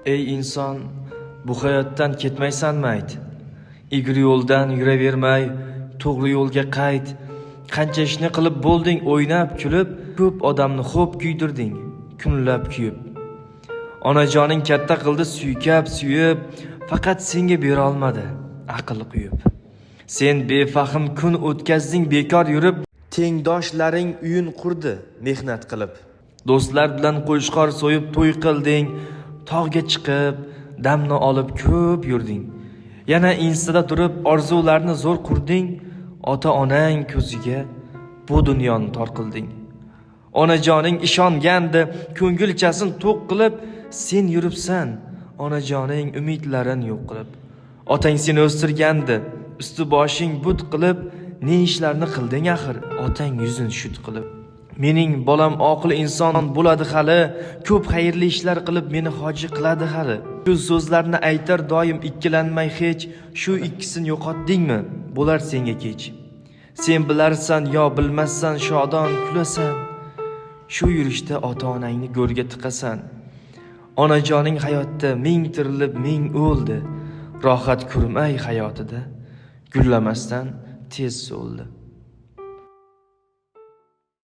Ey inson, bu hayotdan ketmaysanmi ayt? Egri yo'ldan yuravermay, to'g'ri yo'lga qayt. Qancha ishni qilib bo'lding o'ynab kulib, ko'p odamni xo'p kuydirding, kunlab kuyib. Onajoning katta qildi suykab suyib, faqat senga bera olmadi aql quyib. Sen befahm kun o'tkazding bekor yurib, tengdoshlaring uyun qurdi mehnat qilib. Do'stlar bilan qo'shqor so'yib to'y qilding, tog'ga chiqib, damni olib ko'p yurding. Yana instada turib orzularni zo'r qurding, ota-onang ko'ziga bu dunyoni tor qilding. Onajoning ishongandi, ko'ngilchasin to'q qilib, sen yuribsan, onajoning umidlarini yo'q qilib. Otang seni o'stirgandi, usti boshing but qilib, ne ishlarni qilding axir, otang yuzin shut qilib. Mening bolam oqil inson bo'ladi hali, ko'p xayrli ishlar qilib meni hoji qiladi hali. Shu so'zlarni aytar doim ikkilanmay hech, shu ikkisini yo'qotdingmi, bo'lar senga kech. Sen bilarsan yo bilmassan, shodon kulasan. Shu yurishda ota-onangni go'rga tiqasan. Onajoning hayotda ming tirilib ming o'ldi. Rohat ko'rmay hayotida gullamasdan tez so'ldi.